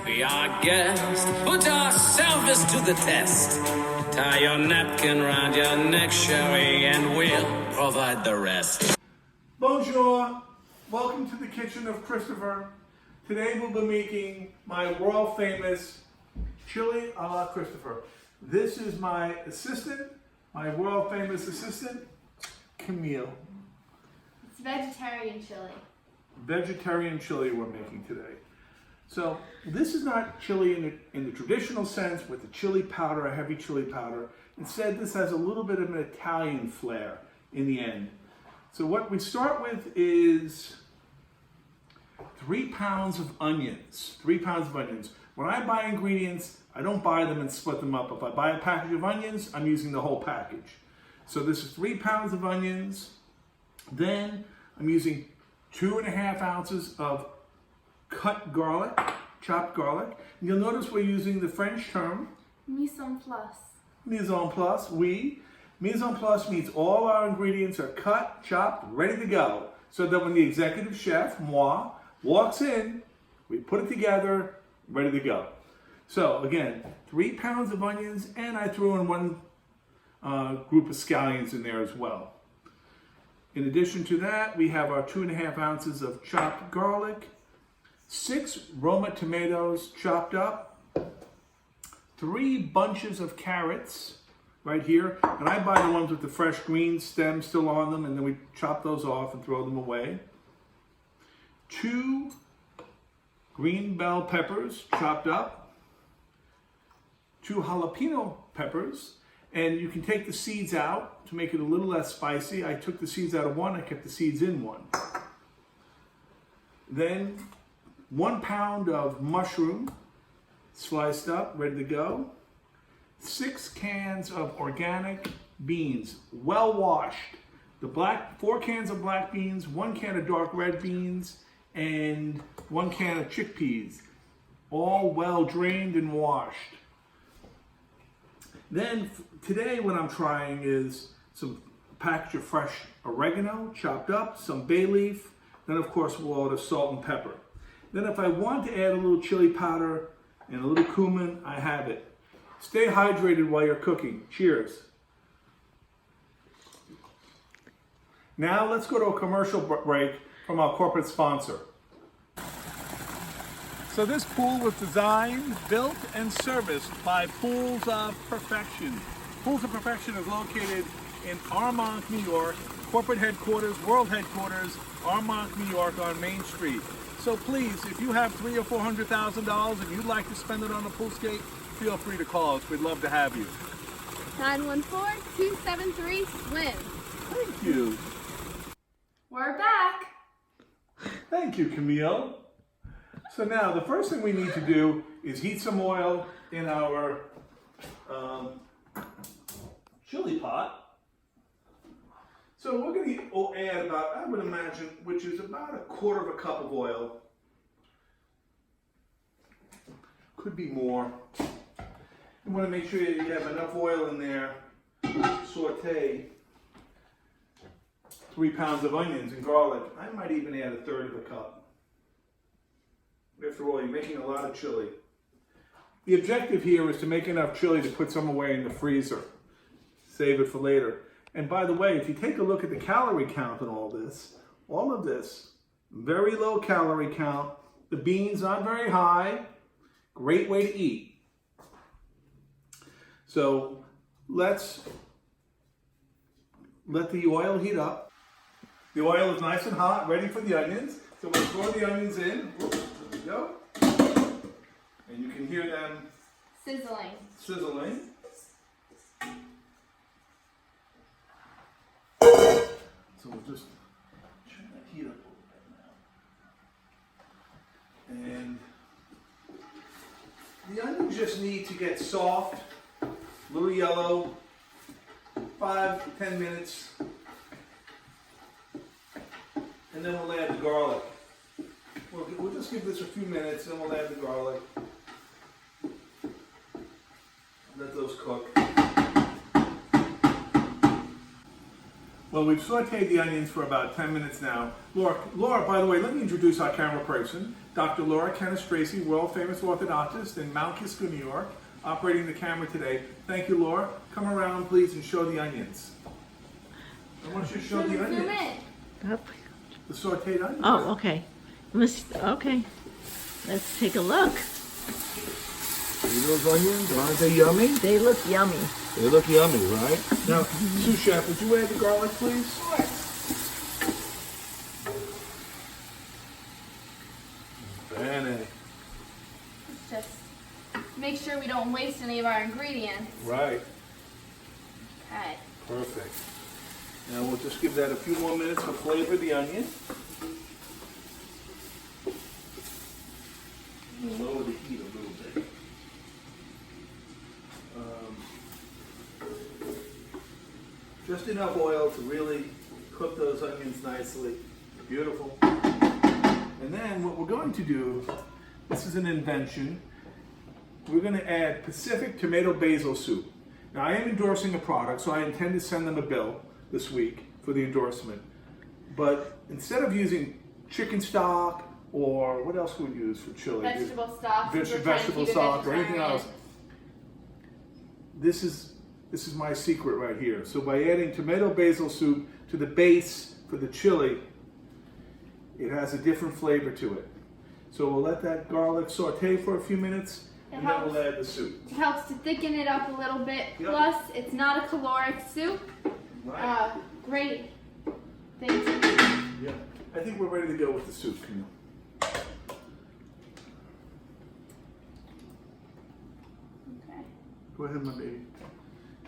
Be our guest, put our service to the test. Tie your napkin round your neck, Sherry, and we'll provide the rest. Bonjour, welcome to the kitchen of Christopher. Today we'll be making my world famous chili a la Christopher. This is my assistant, my world famous assistant, Camille. It's vegetarian chili. Vegetarian chili we're making today. So this is not chili in the traditional sense with the chili powder, a heavy chili powder. Instead, this has a little bit of an Italian flair in the end. So what we start with is 3 pounds of onions. 3 pounds of onions. When I buy ingredients, I don't buy them and split them up. If I buy a package of onions, I'm using the whole package. So this is 3 pounds of onions. Then I'm using 2.5 ounces of cut garlic, chopped garlic. And you'll notice we're using the French term Mise en place. mise en place. Mise en place means all our ingredients are cut, chopped, ready to go. So that when the executive chef, moi, walks in, we put it together, ready to go. So again, 3 pounds of onions, and I threw in one group of scallions in there as well. In addition to that, we have our 2.5 ounces of chopped garlic, 6 Roma tomatoes chopped up, 3 bunches of carrots right here. And I buy the ones with the fresh green stems still on them, and then we chop those off and throw them away. 2 green bell peppers chopped up, 2 jalapeno peppers, and you can take the seeds out to make it a little less spicy. I took the seeds out of one, I kept the seeds in one. Then 1 pound of mushroom, sliced up, ready to go. 6 cans of organic beans, well washed. 4 cans of black beans, 1 can of dark red beans, and 1 can of chickpeas, all well drained and washed. Then today what I'm trying is some package of fresh oregano, chopped up, some bay leaf, then of course we'll add salt and pepper. Then if I want to add a little chili powder and a little cumin, I have it. Stay hydrated while you're cooking. Cheers. Now let's go to a commercial break from our corporate sponsor. So this pool was designed, built, and serviced by Pools of Perfection. Pools of Perfection is located in Armonk, New York, corporate headquarters, world headquarters, Armonk, New York on Main Street. So please, if you have $300,000 or $400,000 and you'd like to spend it on a poolscape, feel free to call us. We'd love to have you. 914-273-SWIM. Thank you. We're back. Thank you, Camille. So now the first thing we need to do is heat some oil in our chili pot. So we're going to add about, I would imagine, which is about 1/4 cup of oil. Could be more. You want to make sure you have enough oil in there to saute 3 pounds of onions and garlic. I might even add 1/3 cup. After all, you're making a lot of chili. The objective here is to make enough chili to put some away in the freezer. Save it for later. And by the way, if you take a look at the calorie count in all of this, very low calorie count. The beans aren't very high. Great way to eat. So let's let the oil heat up. The oil is nice and hot, ready for the onions. So we'll throw the onions in. Oops, there we go. And you can hear them sizzling. So we'll just turn that heat up a little bit now. And the onions just need to get soft, a little yellow, 5 to 10 minutes. And then we'll add the garlic. We'll just give this a few minutes, and we'll add the garlic. Let those cook. Well, we've sauteed the onions for about 10 minutes now. Laura, by the way, let me introduce our camera person, Dr. Laura Canestraci, world famous orthodontist in Mount Kisco, New York, operating the camera today. Thank you, Laura. Come around, please, and show the onions. I want you to show the onions. The sauteed onions. Oh, okay. Okay. Let's take a look. See those onions? Aren't they yummy? They look yummy. They look yummy, right? Now, sous chef, would you add the garlic, please? Sure. Bene. Just make sure we don't waste any of our ingredients. Right. Okay. Perfect. Now we'll just give that a few more minutes to flavor the onion. We'll lower the heat a little bit. Just enough oil to really cook those onions nicely. Beautiful. And then what we're going to do, this is an invention, we're going to add Pacific Tomato Basil Soup. Now I am endorsing a product, so I intend to send them a bill this week for the endorsement. But instead of using chicken stock, or what else would we use for chili? Vegetable stock. Vegetable stock or anything else. This is my secret right here. So by adding tomato basil soup to the base for the chili, it has a different flavor to it. So we'll let that garlic saute for a few minutes, and then we'll add the soup. It helps to thicken it up a little bit. Yep. Plus, it's not a caloric soup. Right. Great thing to do. Yeah. I think we're ready to go with the soup, Camille. Okay. Go ahead, my baby.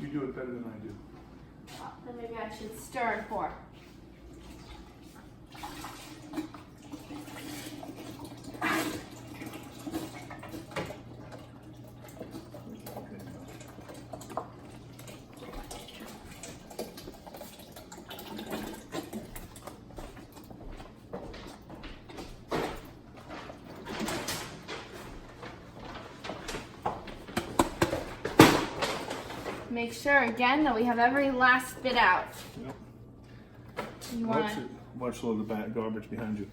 You do it better than I do. Well, then maybe I should stir and pour. Make sure again that we have every last bit out. Yep. You want Watch all the garbage behind you.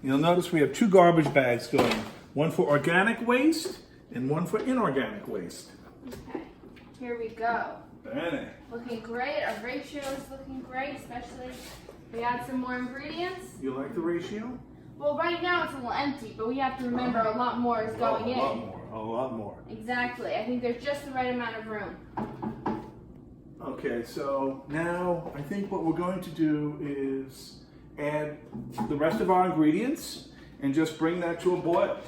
You'll notice we have two garbage bags going. One for organic waste and one for inorganic waste. Okay, here we go. Bene. Looking great. Our ratio is looking great, especially if we add some more ingredients. You like the ratio? Well, right now it's a little empty, but we have to remember a lot more is going in. A lot more. Exactly. I think there's just the right amount of room. Okay, so now I think what we're going to do is add the rest of our ingredients and just bring that to a boil.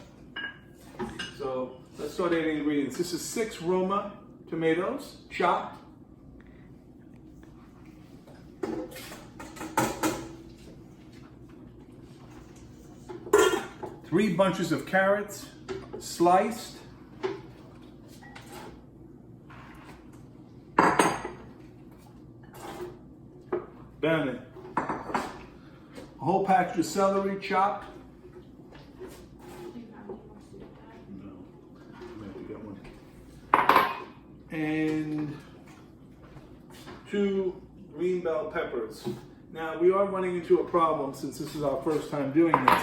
So let's start adding ingredients. This is 6 Roma tomatoes, chopped. 3 bunches of carrots, sliced. Bene. A whole package of celery chopped. No, I have to get one. And 2 green bell peppers. Now we are running into a problem since this is our first time doing this.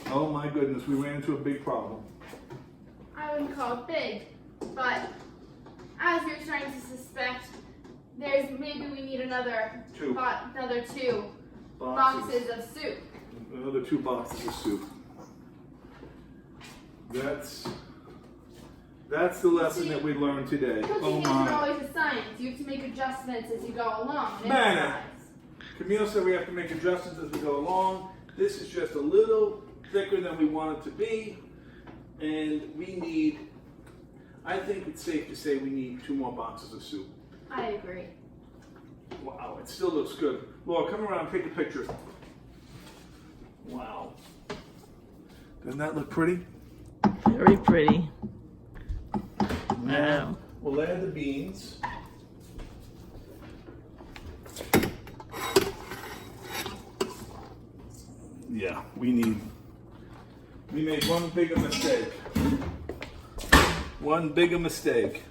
Oh my goodness, we ran into a big problem. I wouldn't call it big, but as you're starting to suspect, maybe we need another 2 boxes of soup. Another 2 boxes of soup. That's the lesson that we learned today. Cooking isn't always a science. You have to make adjustments as you go along. Man, Camille said we have to make adjustments as we go along. This is just a little thicker than we want it to be, and I think it's safe to say we need 2 more boxes of soup. I agree. Wow, it still looks good. Laura, come around and take a picture. Wow. Doesn't that look pretty? Very pretty. Wow. We'll add the beans. Yeah, we made one bigger mistake. One bigger mistake.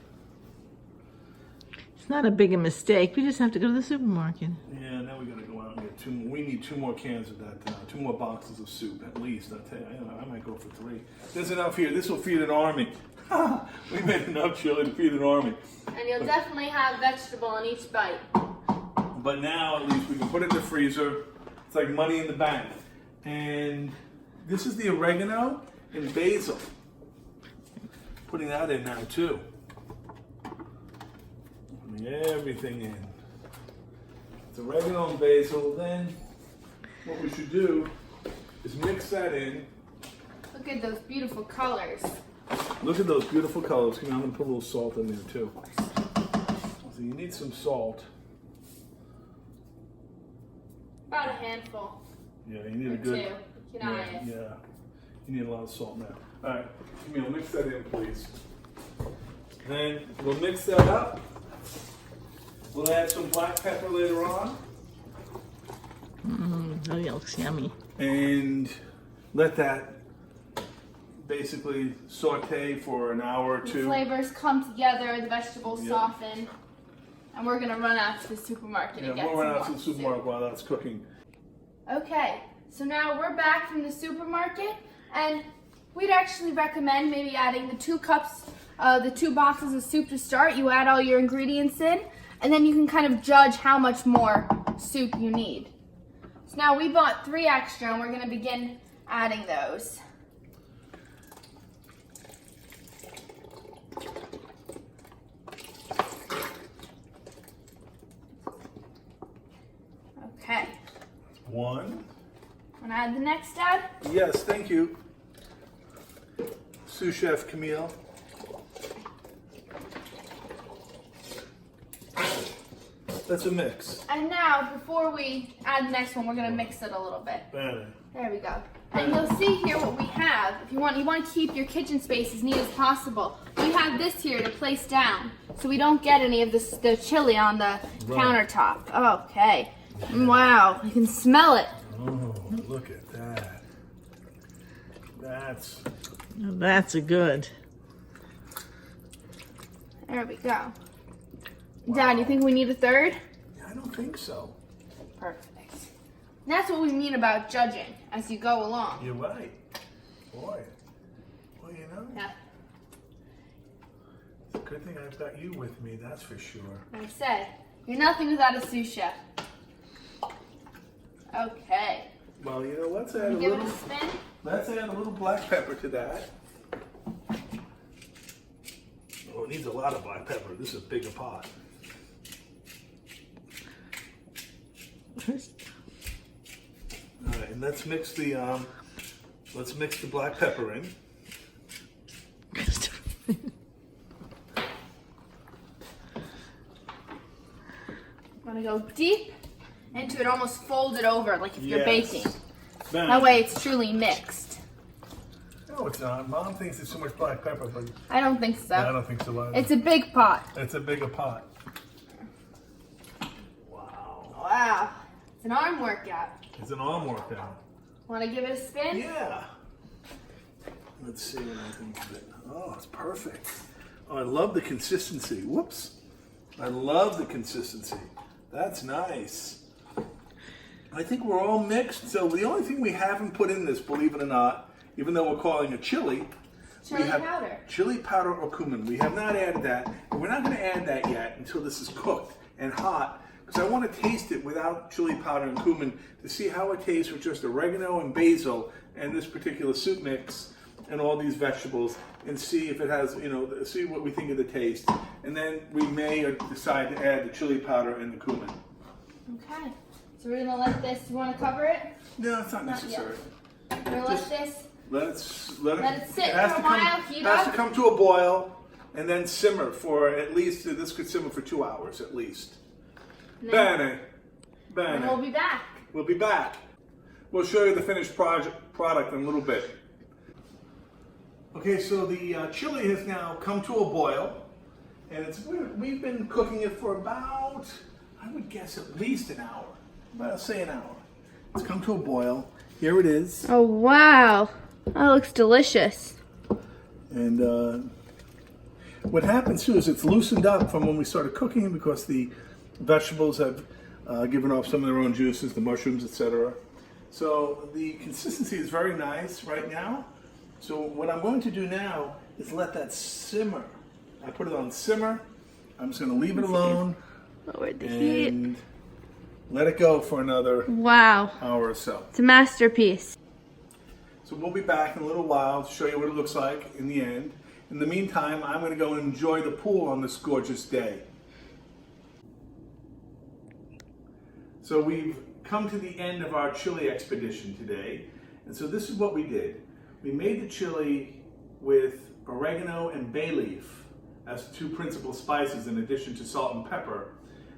It's not a big a mistake. We just have to go to the supermarket. Yeah, now we gotta go out and get 2 more. We need 2 more cans of that, 2 more boxes of soup at least. I'll tell you, I might go for 3. There's enough here. This will feed an army. We made enough chili to feed an army. And you'll definitely have vegetable in each bite. But now at least we can put it in the freezer. It's like money in the bank. And this is the oregano and basil. Putting that in now too. Putting everything in. It's oregano and basil. Then what we should do is mix that in. Look at those beautiful colors. Look at those beautiful colors. Come on, I'm gonna put a little salt in there too. So you need some salt. About a handful. Yeah, you need Or a good. 2. You can eye it. Yeah, you need a lot of salt now. All right, Camille, mix that in, please. Then we'll mix that up. We'll add some black pepper later on, Oh, it looks yummy. and let that basically saute for an hour or The 2. flavors come together, the vegetables Yep. soften, and we're gonna run out to the supermarket Yeah, and get we'll some run out to more the supermarket while that's cooking. soup. Okay, so now we're back from the supermarket, and we'd actually recommend maybe adding the 2 cups, the 2 boxes of soup to start. You add all your ingredients in, and then you can kind of judge how much more soup you need. So now we bought 3 extra, and we're gonna begin adding those. Okay, 1. wanna add the next, Dad? Yes, thank you. Sous Chef Camille. That's a mix. And now, before we add the next one, we're gonna mix it a little bit. Better. There we go. And you'll see here what we have. If you want to keep your kitchen space as neat as possible. We have this here to place down, so we don't get any of the chili on the countertop. Okay. Wow, you can smell it. Oh, look at that. That's That's a good. There we go. Dad, you think we need a 3rd? I don't think so. Perfect. That's what we mean about judging as you go along. You're right. Boy. Well, you know, Yeah. it's a good thing I've got you with me, that's for sure. Like I said, you're nothing without a sous chef. Okay. Well, you know, let's add a Give it little. a spin. Let's add a little black pepper to that. Oh, it needs a lot of black pepper. This is a bigger pot. All right, and let's mix the black pepper in. Want to go deep into it, almost fold it over like if you're Yes. baking. Bam. That way it's truly mixed. No, it's not. Mom thinks it's too much black pepper, but I don't think so. I don't think so either. It's a big pot. It's a bigger pot. Wow. Wow. It's an arm workout. It's an arm workout. Want to give it a spin? Yeah. Let's see what I think of it. Oh, it's perfect. Oh, I love the consistency. Whoops. I love the consistency. That's nice. I think we're all mixed. So the only thing we haven't put in this, believe it or not, even though we're calling it chili, Chili we have powder. chili powder or cumin. We have not added that. And we're not going to add that yet until this is cooked and hot. Because I want to taste it without chili powder and cumin to see how it tastes with just oregano and basil and this particular soup mix and all these vegetables, and see if it has, you know, see what we think of the taste. And then we may decide to add the chili powder and the cumin. Okay. So we're gonna let this. You want to cover it? No, it's not Not necessary. We're gonna Just- let this. Let it it sit has for to a while, come, heat has up. to come to a boil and then simmer for at least, this could simmer for 2 hours at least. And then- Bene. and we'll Bene. be back. We'll be back. We'll show you the finished product in a little bit. Okay, so the chili has now come to a boil, and we've been cooking it for about, I would guess, at least an hour. Well, say an hour. It's come to a boil. Here it is. Oh wow, that looks delicious. And What happens too is it's loosened up from when we started cooking because the vegetables have given off some of their own juices, the mushrooms, etc. So the consistency is very nice right now. So what I'm going to do now is let that simmer. I put it on simmer. I'm just going to leave it alone Lower the heat. and let it go for another Wow. hour or so. It's a masterpiece. So we'll be back in a little while to show you what it looks like in the end. In the meantime, I'm going to go and enjoy the pool on this gorgeous day. So we've come to the end of our chili expedition today. And so this is what we did. We made the chili with oregano and bay leaf as two principal spices in addition to salt and pepper.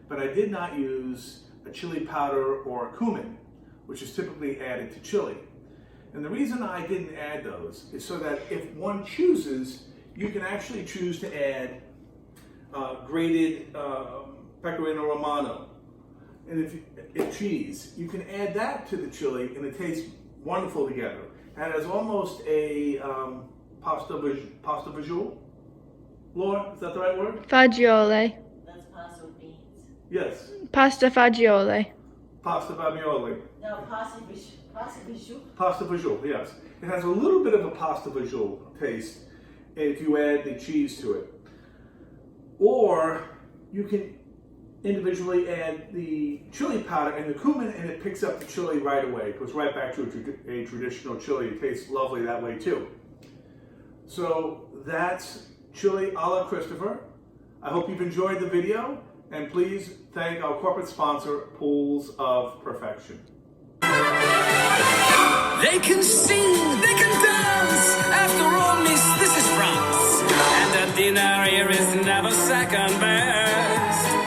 But I did not use a chili powder or cumin, which is typically added to chili. And the reason I didn't add those is so that if one chooses, you can actually choose to add grated pecorino romano. And if cheese, you can add that to the chili and it tastes wonderful together. And it's almost a pasta visual. Laura, is that the right word? Fagioli. That's pasta with beans. Yes. Pasta fagioli. Pasta fagioli. No, pasta visual. Pasta visual, yes. It has a little bit of a pasta visual taste if you add the cheese to it. Or you can individually add the chili powder and the cumin and it picks up the chili right away. It goes right back to a traditional chili. It tastes lovely that way too. So that's chili a la Christopher. I hope you've enjoyed the video and please thank our corporate sponsor, Pools of Perfection. They can sing, they can dance. After all, miss, this is France. And the dinner here is never second best.